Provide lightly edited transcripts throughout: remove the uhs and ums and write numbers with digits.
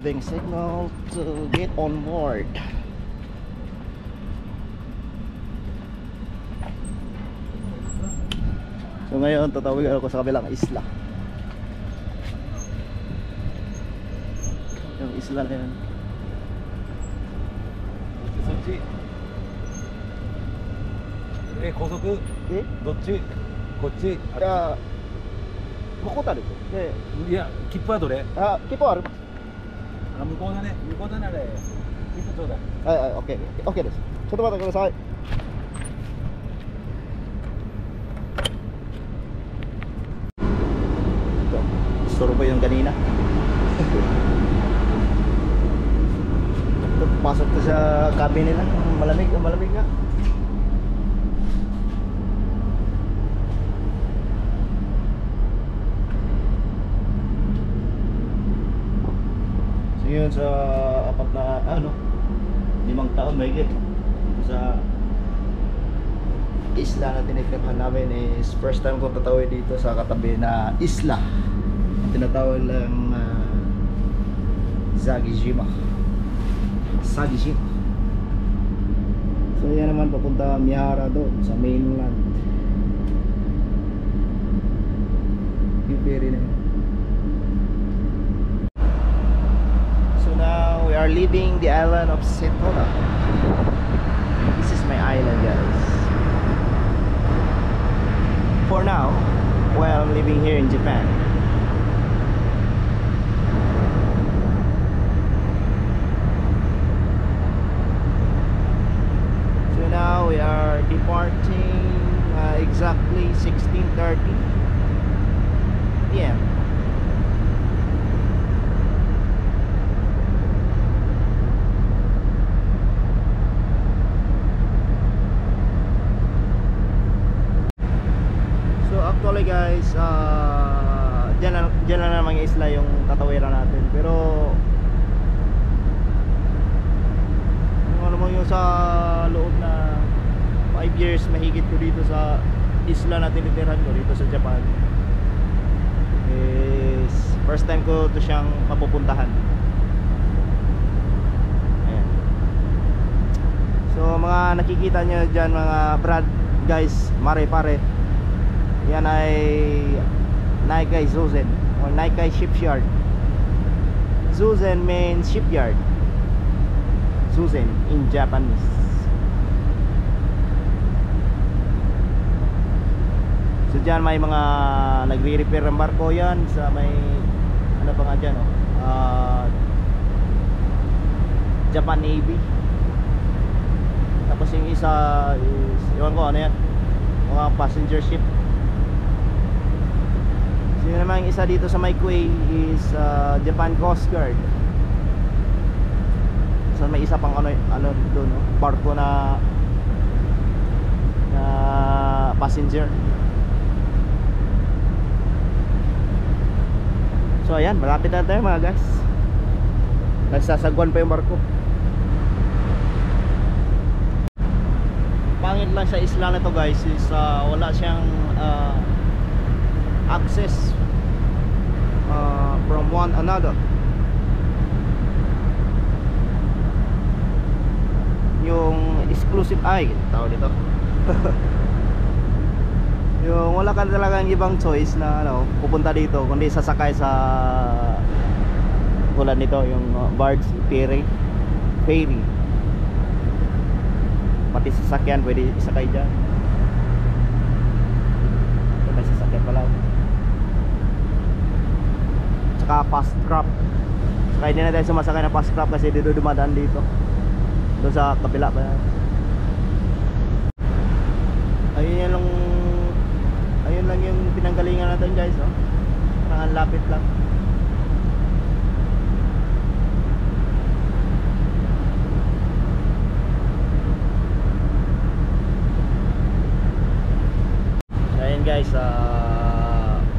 Giving signal to get on board. So ngayon tatawid ako sa kabilang isla. Yung isla na yan. そっち高速えどっちこっちいやここたるでいや切符はどれあ切符あるあ向こうだね向こうだなれ切符ちょうだいはいはいオッケーオッケーですちょっと待ってくださいSuro ba yung kanina? Pasok to sa cabin nila. Malamig nga. So yun sa apat na 5 taon may higit sa isla na tinitirahan namin is first time ko tatawid dito sa katabi na isla. Tinatawag lang Sagijima. So yan naman papunta Mihara doon sa mainland. Yung ferry na yun. So now we are leaving the island of Setola. This is my island, guys. For now, while I'm living here in Japan. Now we are departing exactly 16:30 p.m. So actually guys, dyan na naman yung isla yung tatawiran natin. Pero yung sa loob na 5 years mahigit ko dito sa isla na tinitirahan ko dito sa Japan is first time ko to siyang mapupuntahan. Ayan. So mga nakikita nyo dyan mga brad guys, mare pare, yan ay Naikai Zuzen or Naikai Shipyard. Zuzen means shipyard, Zuzen in Japanese. So dyan may mga nagre-repair ng barko yan sa may ano pa nga dyan Japan Navy. Tapos yung isa is iwan ko ano yan, mga passenger ship. So yun naman yung isa dito sa Maikuei is Japan Coast Guard. So may isa pang ano doon barko na passenger. So ayan, malapit na tayo mga guys. Nagsasagwan pa yung barko. Pangit lang sa isla na to guys is wala siyang access from one another. Yung exclusive tawag dito. Yung wala ka talagang ibang choice na pupunta dito kundi sasakay sa tulad nito yung barge ferry. Pati sasakyan pwede isakay dyan. Ito may sasakyan pala. Tsaka fast crab. Saka hindi na tayo sumasakay na fast crab kasi dito dumadaan dito. Doon sa kabila pa yan. Ayun lang yung pinanggalingan natin guys parang lapit lang. So ayun guys,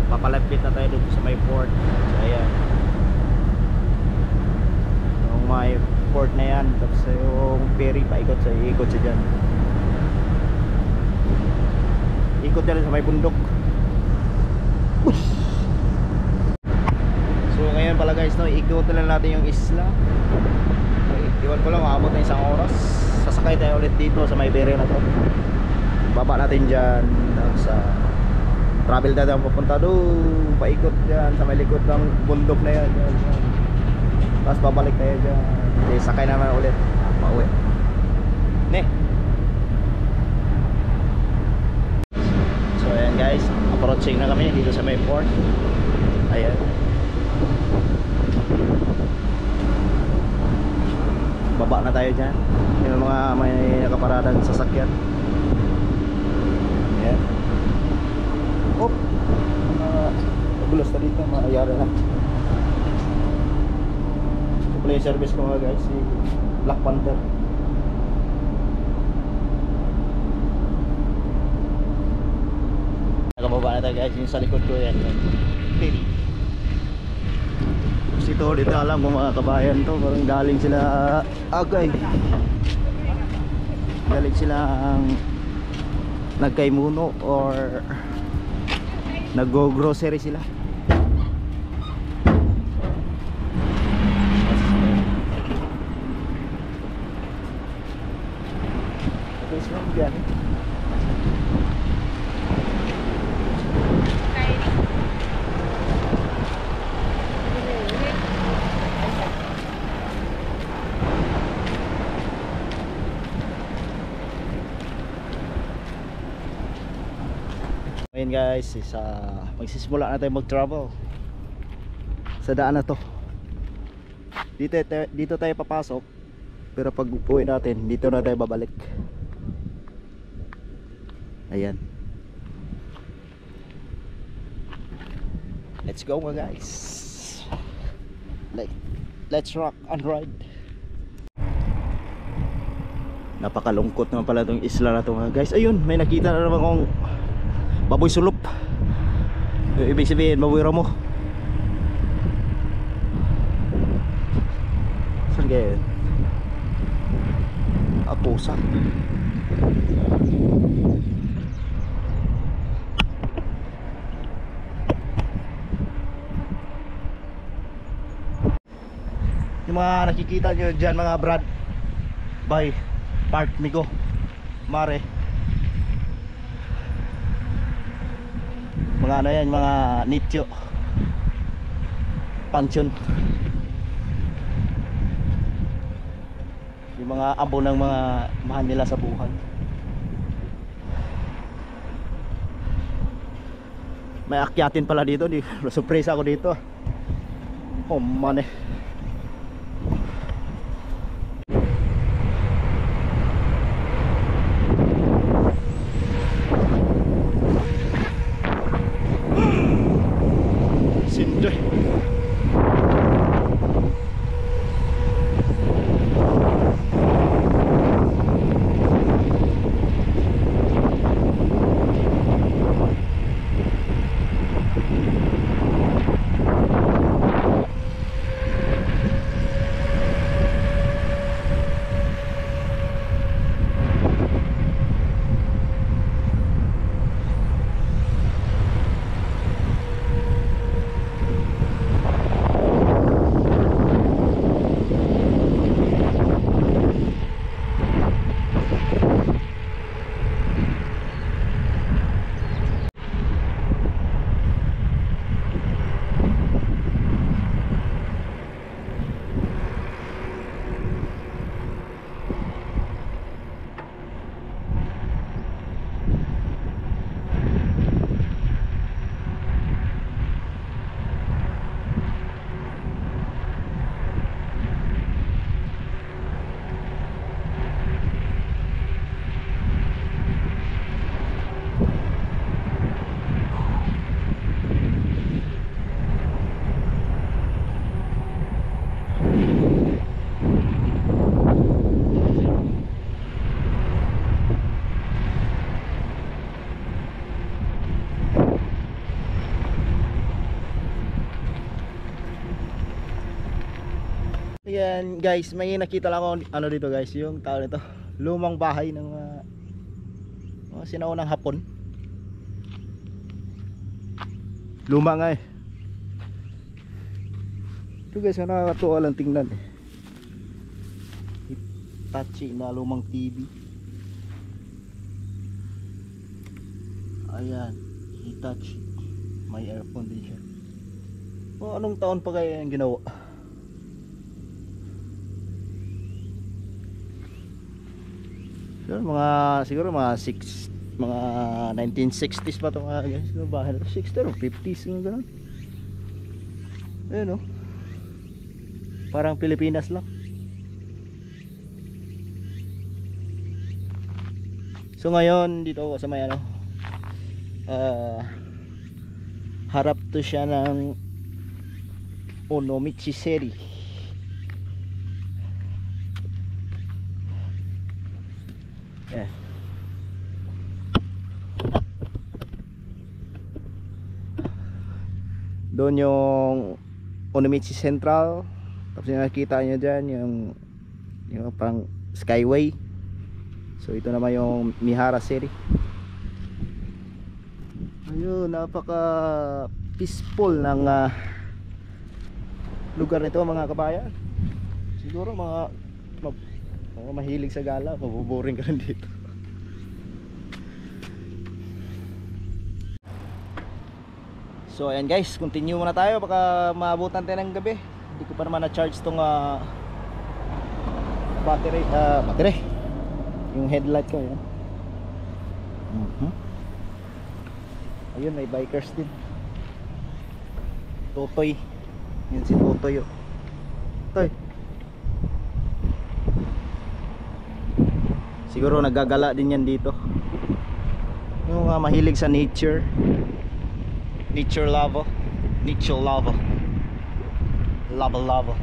papalapit na tayo dito sa may port. So ayan yung may port na yan. Tapos yung ferry paikot siya dyan. Ikot dyan sa may bundok. So ngayon pala guys, no, ikutin lang natin yung isla. Iwan ko lang, maabot na isang oras. Sasakay tayo ulit dito sa may bere na to. Baba natin dyan sa travel na tayo papunta doon, paikot dyan sa may likod ng bundok na yan, yan. Tapos babalik tayo dyan. Okay, sakay naman ulit, pauwi ne. So ayan guys, approaching na kami dito sa may port. Ayan, baba na tayo dyan. Yung mga may nakaparadang sasakyan. Ayan. Oh, gulos na dito, maayari na. Ito pala yung service ko mga guys, si Black Panther. Nakababa na tayo guys, yung sa likod ko yan. Kasi ito, dito alam kung mga kabayan to, parang galing sila agay. Galing sila ang nagkaimuno or nag-go-grocery sila. Ito is mga dyan. Ngayon guys, magsisimula na tayo mag-travel sa daan na to. Dito tayo papasok, pero pag uwi natin, dito na tayo babalik. Ayan. Let's go mga guys. Let's rock and ride. Napakalungkot naman pala itong isla na to mga guys. Ayun, may nakita na naman kong baboy sulop. Ibig sabihin, baboy ramo. Saan kaya yun? Pusa. Yung mga nakikita nyo dyan mga brad by Park Migo Mare, mga ano yan, mga nicho pension, yung mga abo ng mga mahal nila sa buhay. May akyatin pala dito, surprise ako dito. Oh man eh. Sindoy. Ayan guys, may nakita lang ako ano dito guys, yung tao nito, lumang bahay ng sinaunang Hapon. Luma nga eh. Ito guys, nakakatuwa lang tingnan eh. Hitachi na lumang TV. Ayan, Hitachi. May earphone din siya. O, anong taon pa kaya yung ginawa? Siguro mga 1960s pa ito mga guys. Bahay na ito, 60s o 50s yung gano'n. Ayun o. Parang Pilipinas lang. So ngayon dito ako sa may ano, harap to siya ng Onomichi City. Yeah. Doon yung Onomichi Central. Tapos yung nakikita nyo dyan yung parang Skyway. So ito naman yung Mihara City. Ayun, napaka peaceful ng lugar nito mga kabayan. Siguro mga mahilig sa gala, mabuboring ka rin dito. So ayan guys, continue muna tayo, baka maabutan tayo ng gabi. Hindi ko pa naman na-charge tong battery. Yung headlight ko yan. Ayun, may bikers din. Totoy. Yan si Totoy. Toy. Siguro naggagala din yan dito. Yung mahilig sa nature. Nature lover. Lava.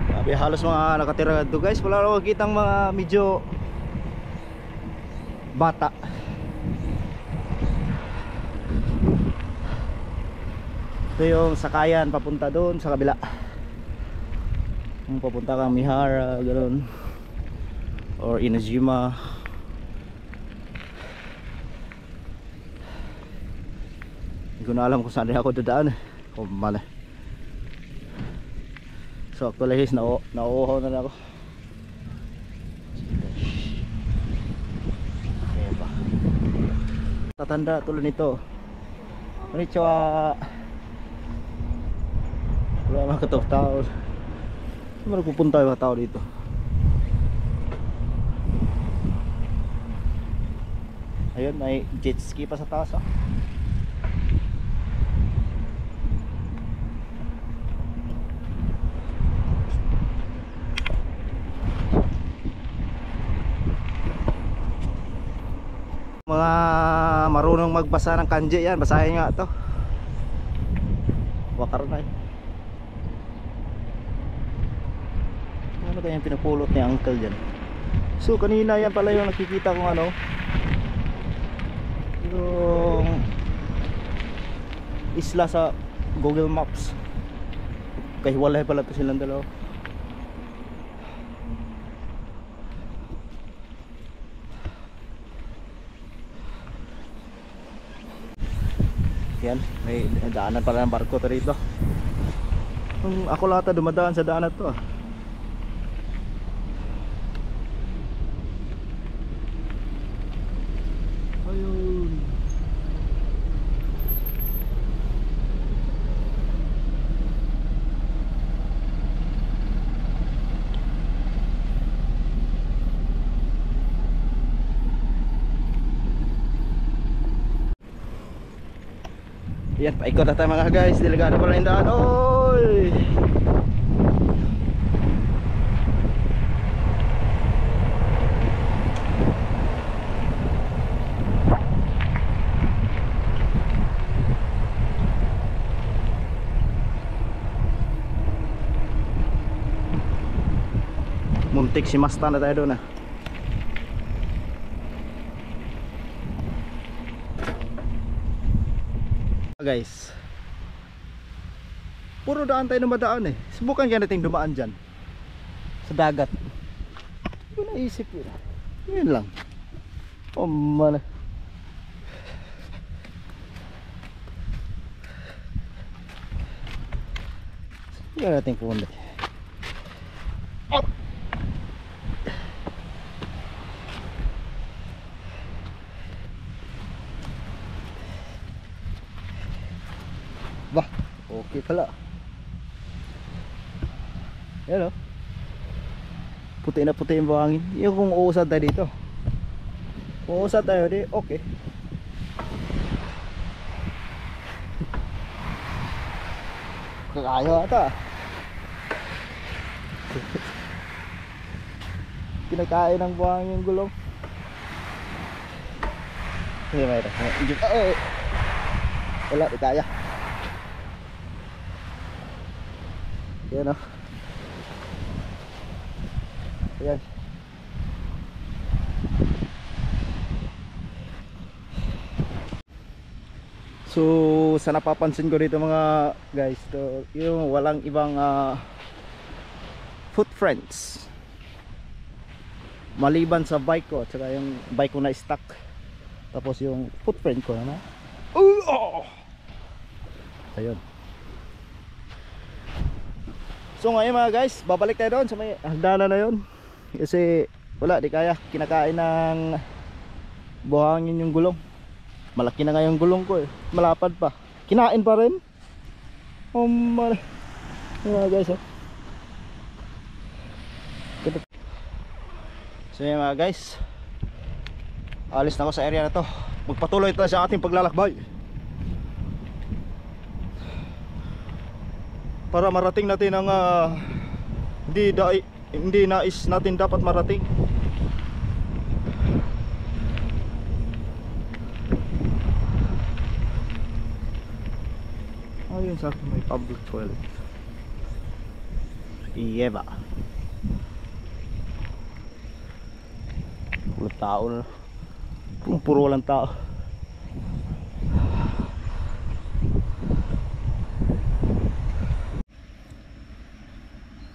Sabi, halos mga nakatira dito guys. Wala na makikitang mga medyo bata. Ito yung sakayan papunta doon sa kabila. Kung papunta kang Mihara, gano'n, or Inajima. Hindi ko na alam kung saan ako dadaan. Mali. So actually guys, nauuhaw na ako. Diba? Tatanda tulad nito. Konnichiwa. Wala mga katao. Saan ba pupunta yung mga tao dito? Ayun, may jet ski pa sa taas ah. Mga marunong magbasa ng kanji yan, basahin nga to. Wakar na eh. Ano kaya yung pinupulot ni uncle dyan? So kanina yan pala yung nakikita kong ano, yung isla sa Google Maps. Kahiwalay pala ito silang dalawa. Yan, may daanan pala ng barko to rito. Ako lata dumadaan sa daanan to ah. Ayun. Yan, paikot na tayo mga guys. Delikado pala yung daan. Oy! Muntik si Masta na tayo doon ah. Guys, puro daan tayo na madaan eh. Subukan kaya natin dumaan dyan sa dagat. Hindi ko naisip yun. Yun lang. Oh man. Tingnan natin kung ano. Up! Bah, okay pala. Yan o. Puti na puti yung buhangin. Yung kung uusad tayo dito. Kung uusad tayo di, okay. Kakayo ata. Kinakain ng buhangin yung gulong. Hindi mayroon. Wala, di kaya. Yan o. Ayan. So sa napapansin ko dito mga guys, to yung walang ibang footprints maliban sa bike ko at saka yung bike ko na stuck, tapos yung footprint ko na ayun. So ngayon mga guys, babalik tayo doon sa may hagdanan na yun kasi wala, di kaya. Kinakain ng buhangin yung gulong. Malaki na nga yung gulong ko eh, malapad pa, kinain pa rin. Oh my mga guys oh. So yun mga guys, alis na ako sa area na to. Magpatuloy tayo sa ating paglalakbay para marating natin ang hindi nais natin dapat marating. Ayun sa akin may public toilet. Iyeba. Puro tao na. Puro walang tao.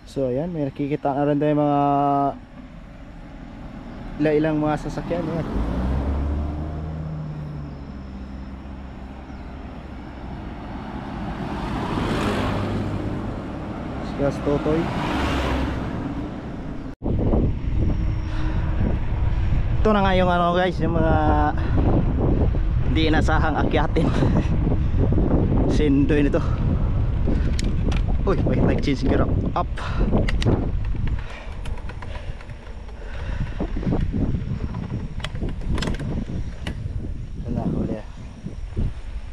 So ayan, may nakikita na rin tayo mga ilang mga sasakyan. Ayan. Gas Totoy. Ito na nga yung ano guys, yung mga hindi inasahang akyatin. Sindoy nito. Uy, wait, nag-change gear up.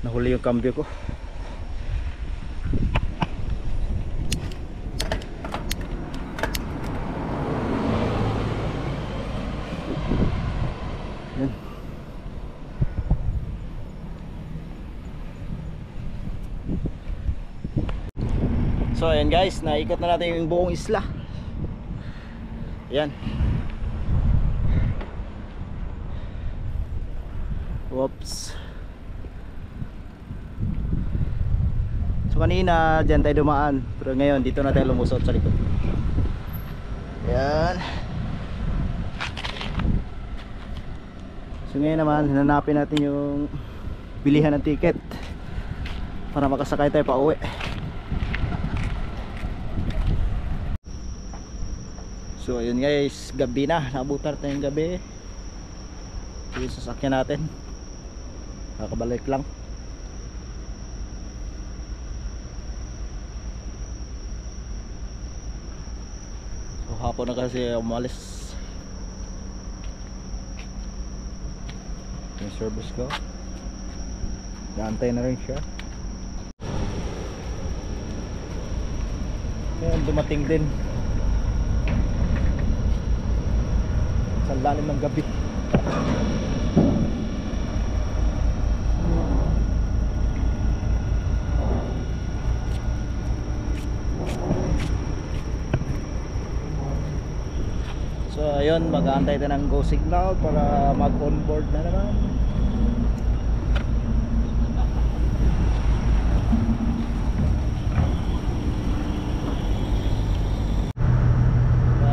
Nahuli yung cambio ko. Yan. So ayan guys, naikot na natin yung buong isla. Ayan. Whoops. So kanina dyan tayo dumaan, pero ngayon dito na tayo lumusot sa likod. Ayan. So ngayon naman hanapin natin yung bilihan ng ticket para makasakay tayo pa uwi. So ayun guys, gabi na, naabutan tayong gabi. Yung sasakyan natin nakabalik lang. So hapon na kasi umalis yung service ko. Naantay na rin siya. Ngayon dumating din sa lalim ng gabi. So ayun, mag-aantay tayo ng go signal para mag-onboard na naman.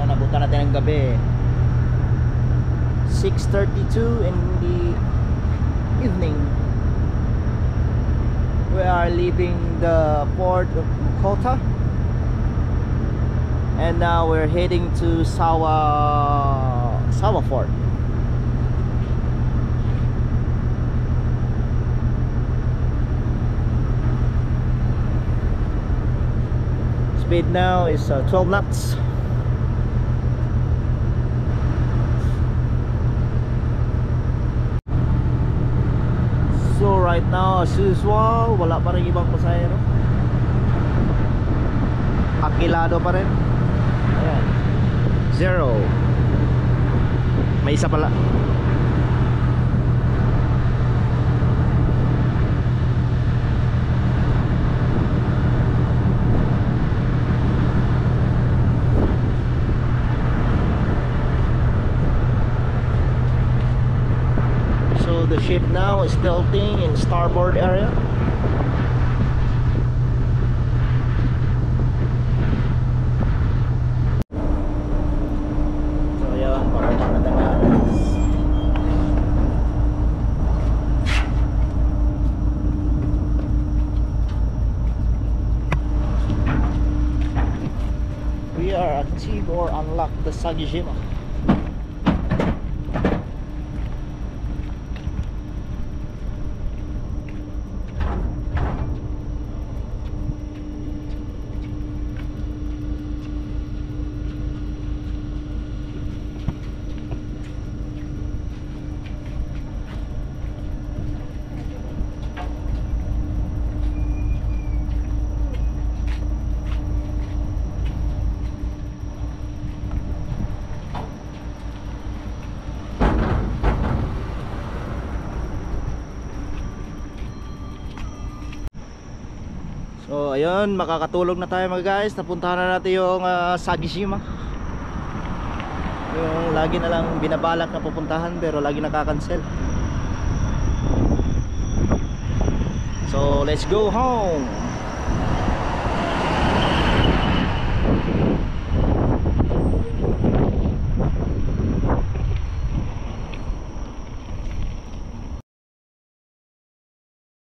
Nabutan natin ng gabi, 6:32 in the evening. We are leaving the port of Kota And now we're heading to Sawa Fort. Speed now is 12 knots. So right now, as usual, wala pa rin ibang pasahero. Akilado pa rin. Ayan. 0. May isa pala. So the ship now is tilting in starboard area. So yan, pababa na tayo. We are achieve or unlock the Sagijima. So ayun, makakatulog na tayo mga guys. Napuntahan na natin yung Sagijima. Yung lagi na lang binabalak na pupuntahan pero lagi nakakancel. So let's go home.